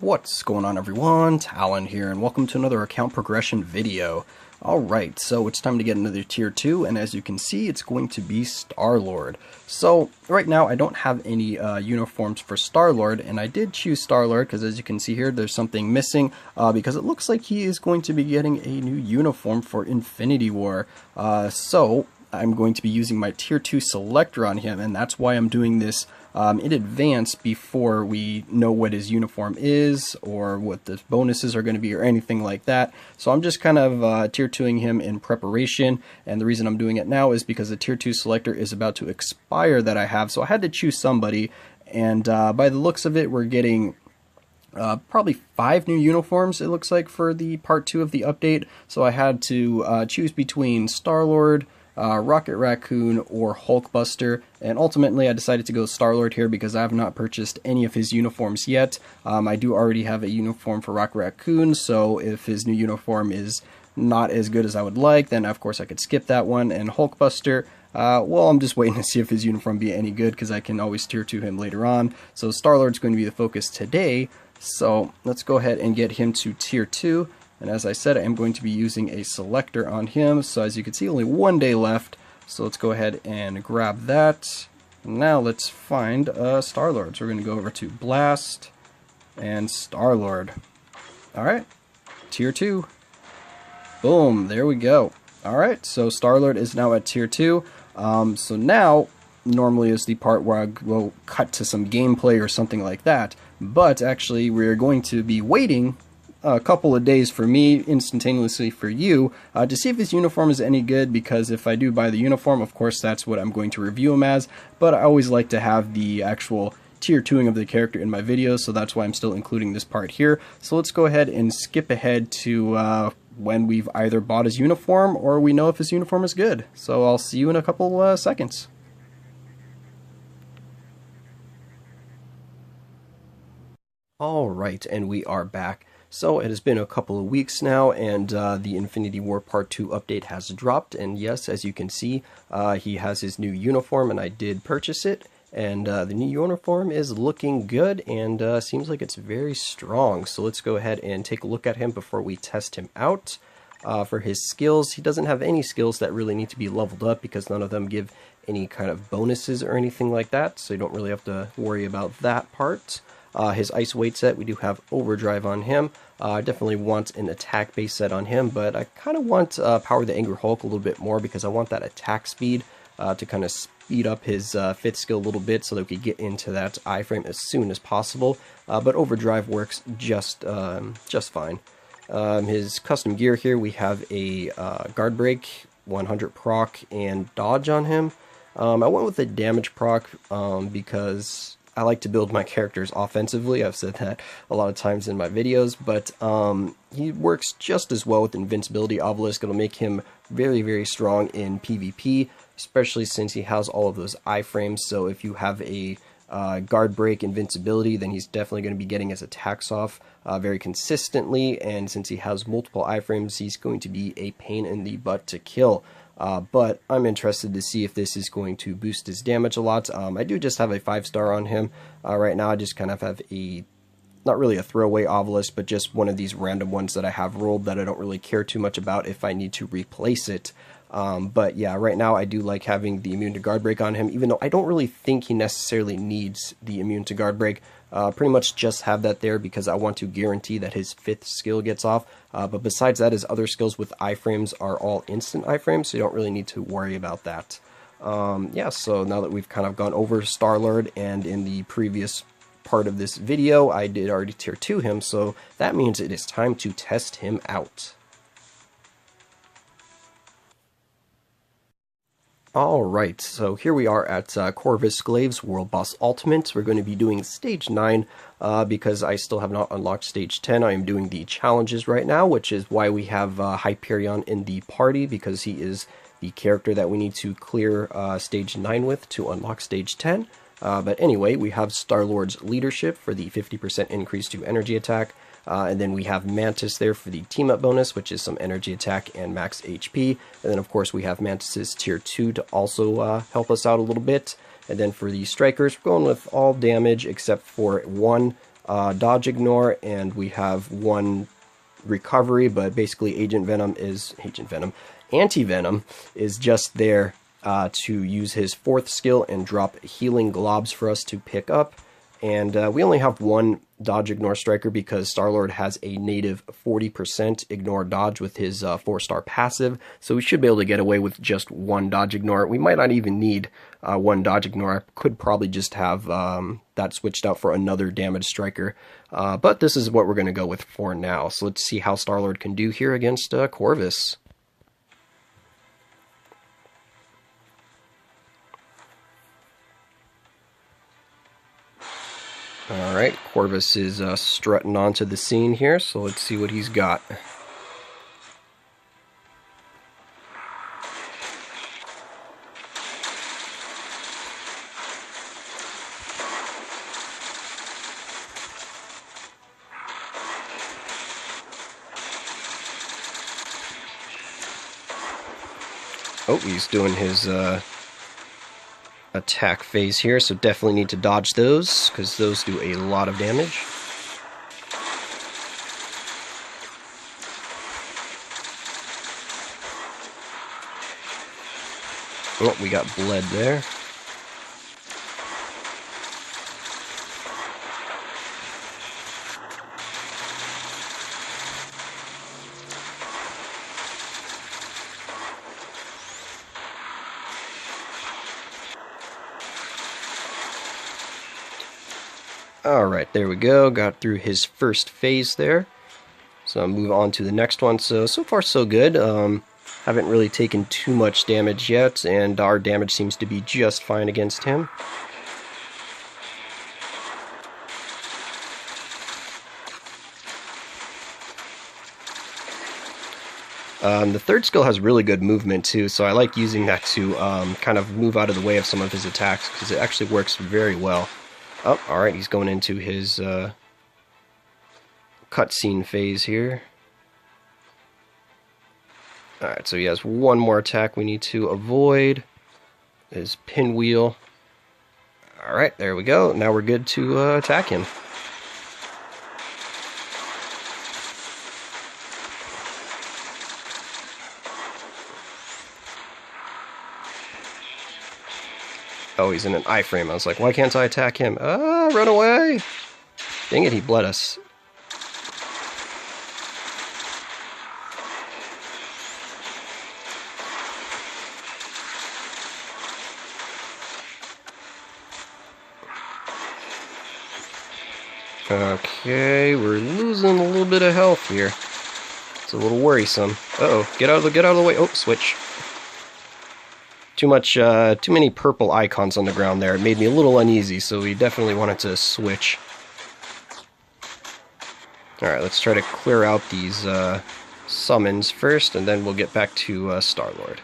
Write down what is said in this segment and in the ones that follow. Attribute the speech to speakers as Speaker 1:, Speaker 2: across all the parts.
Speaker 1: What's going on, everyone? Talen here, and welcome to another account progression video. Alright, so it's time to get another tier 2, and as you can see, it's going to be Star-Lord. So, right now, I don't have any uniforms for Star-Lord, and I did choose Star-Lord, because as you can see here, there's something missing, because it looks like he is going to be getting a new uniform for Infinity War. So, I'm going to be using my tier 2 selector on him, and that's why I'm doing this in advance before we know what his uniform is or what the bonuses are going to be or anything like that. So I'm just kind of tier 2ing him in preparation, and the reason I'm doing it now is because the tier 2 selector is about to expire that I have, so I had to choose somebody, and by the looks of it, we're getting probably 5 new uniforms, it looks like, for the part 2 of the update. So I had to choose between Star-Lord, Rocket Raccoon, or Hulkbuster, and ultimately I decided to go Star-Lord here because I have not purchased any of his uniforms yet. I do already have a uniform for Rocket Raccoon, so if his new uniform is not as good as I would like, then of course I could skip that one. And Hulkbuster, well, I'm just waiting to see if his uniform be any good, because I can always tier 2 him later on. So Star-Lord's going to be the focus today, so let's go ahead and get him to tier 2. And as I said, I am going to be using a selector on him. So as you can see, only 1 day left. So let's go ahead and grab that. Now let's find Star-Lord. So we're going to go over to Blast and Star-Lord. Alright, tier 2. Boom, there we go. Alright, so Star-Lord is now at tier 2. So now, normally is the part where I will cut to some gameplay or something like that. But actually, we're going to be waiting a couple of days for me, instantaneously for you, to see if his uniform is any good, because if I do buy the uniform, of course that's what I'm going to review him as, but I always like to have the actual tier 2ing of the character in my videos, so that's why I'm still including this part here. So let's go ahead and skip ahead to when we've either bought his uniform or we know if his uniform is good. So I'll see you in a couple seconds. Alright, and we are back. So it has been a couple of weeks now, and the Infinity War Part 2 update has dropped, and yes, as you can see, he has his new uniform, and I did purchase it, and the new uniform is looking good, and seems like it's very strong. So let's go ahead and take a look at him before we test him out. For his skills, he doesn't have any skills that really need to be leveled up, because none of them give any kind of bonuses or anything like that, so you don't really have to worry about that part. His ice weight set, we do have overdrive on him. I definitely want an attack base set on him, but I kind of want Power the Angry Hulk a little bit more, because I want that attack speed to kind of speed up his 5th skill a little bit, so that we could get into that iframe as soon as possible. But overdrive works just fine. His custom gear here, we have a guard break, 100 proc, and dodge on him. I went with the damage proc because I like to build my characters offensively. I've said that a lot of times in my videos, but he works just as well with Invincibility Obelisk. It'll make him very, very strong in PvP, especially since he has all of those iframes. So if you have a guard break invincibility, then he's definitely going to be getting his attacks off very consistently, and since he has multiple iframes, he's going to be a pain in the butt to kill. But I'm interested to see if this is going to boost his damage a lot. I do just have a 5-star on him. Right now I just kind of have a, not really a throwaway obelisk, but just one of these random ones that I have rolled that I don't really care too much about if I need to replace it. But yeah, right now I do like having the immune to guard break on him, even though I don't really think he necessarily needs the immune to guard break. Pretty much just have that there because I want to guarantee that his 5th skill gets off. But besides that, his other skills with iframes are all instant iframes, so you don't really need to worry about that. Yeah, so now that we've kind of gone over Star-Lord, and in the previous part of this video, I did already tier 2 him, so that means it is time to test him out. Alright, so here we are at Corvus Glaive's World Boss Ultimate. We're going to be doing Stage 9 because I still have not unlocked Stage 10. I am doing the challenges right now, which is why we have Hyperion in the party, because he is the character that we need to clear Stage 9 with to unlock Stage 10. But anyway, we have Star-Lord's leadership for the 50% increase to energy attack. And then we have Mantis there for the team-up bonus, which is some energy attack and max HP. And then, of course, we have Mantis's Tier 2 to also help us out a little bit. And then for the Strikers, we're going with all damage except for one dodge ignore, and we have 1 recovery, but basically Anti-Venom is just there to use his 4th skill and drop healing globs for us to pick up. And we only have 1 dodge ignore striker because Star-Lord has a native 40% ignore dodge with his 4-star passive, so we should be able to get away with just 1 dodge ignore. We might not even need 1 dodge ignore. I could probably just have that switched out for another damage striker, but this is what we're going to go with for now. So let's see how Star-Lord can do here against Corvus. Alright, Corvus is strutting onto the scene here, so let's see what he's got. Oh, he's doing his attack phase here, so definitely need to dodge those, because those do a lot of damage. Oh, we got bled there. Alright, there we go. Got through his first phase there. So I'll move on to the next one. So far so good. Haven't really taken too much damage yet, and our damage seems to be just fine against him. The 3rd skill has really good movement too, so I like using that to kind of move out of the way of some of his attacks, because it actually works very well. Oh, alright, he's going into his cutscene phase here. Alright, so he has 1 more attack we need to avoid. His pinwheel. Alright, there we go. Now we're good to attack him. Oh, he's in an iframe. I was like, why can't I attack him? Ah, run away! Dang it, he bled us. Okay, we're losing a little bit of health here. It's a little worrisome. Uh-oh, get out of the way. Oh, switch. Too many purple icons on the ground there. It made me a little uneasy, so we definitely wanted to switch. Alright, let's try to clear out these summons first, and then we'll get back to Star-Lord.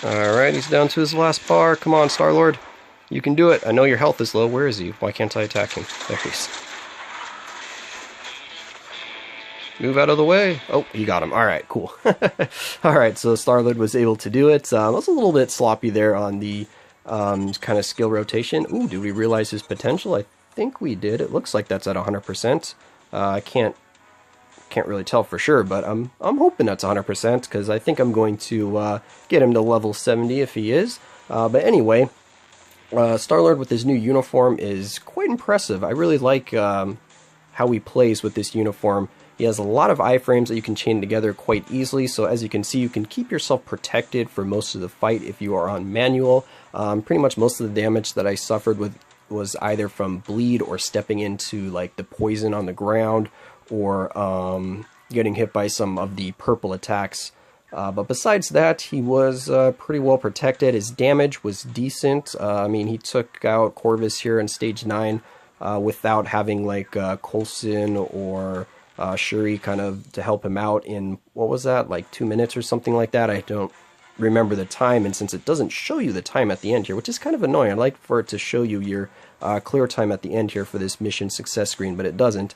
Speaker 1: Alright, he's down to his last bar. Come on, Star-Lord. You can do it. I know your health is low. Where is he? Why can't I attack him? There he is. Move out of the way. Oh, he got him. Alright, cool. Alright, so Star-Lord was able to do it. I was a little bit sloppy there on the kind of skill rotation. Ooh, did we realize his potential? I think we did. It looks like that's at 100%. I can't really tell for sure, but I'm hoping that's 100% because I think I'm going to get him to level 70 if he is. But anyway, Star-Lord with his new uniform is quite impressive. I really like how he plays with this uniform. He has a lot of iframes that you can chain together quite easily, so as you can see, you can keep yourself protected for most of the fight if you are on manual. Pretty much most of the damage that I suffered with was either from bleed or stepping into like the poison on the ground, or getting hit by some of the purple attacks. But besides that, he was pretty well protected. His damage was decent. I mean, he took out Corvus here in Stage 9 without having like Coulson or Shuri kind of to help him out in, what was that, like 2 minutes or something like that? I don't remember the time, and since it doesn't show you the time at the end here, which is kind of annoying, I'd like for it to show you your clear time at the end here for this mission success screen, but it doesn't.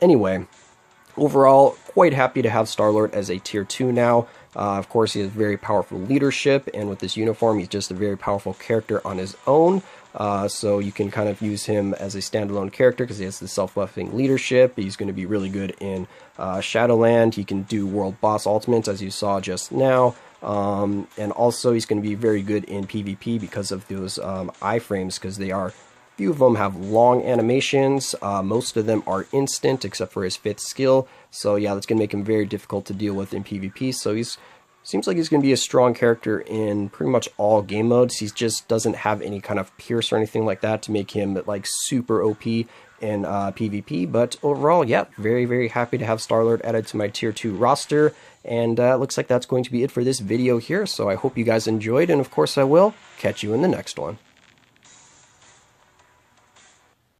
Speaker 1: Anyway, overall, quite happy to have Star-Lord as a tier 2 now. Of course, he has very powerful leadership, and with this uniform, he's just a very powerful character on his own. So you can kind of use him as a standalone character because he has the self-buffing leadership. He's going to be really good in Shadowland. He can do world boss ultimates, as you saw just now. And also, he's going to be very good in PvP because of those iframes, because they are... few of them have long animations. Most of them are instant, except for his 5th skill. So yeah, that's going to make him very difficult to deal with in PvP. So seems like he's going to be a strong character in pretty much all game modes. He just doesn't have any kind of pierce or anything like that to make him like super OP in PvP. But overall, yeah, very, very happy to have Star-Lord added to my tier 2 roster. And looks like that's going to be it for this video here. So I hope you guys enjoyed, and of course I will catch you in the next one.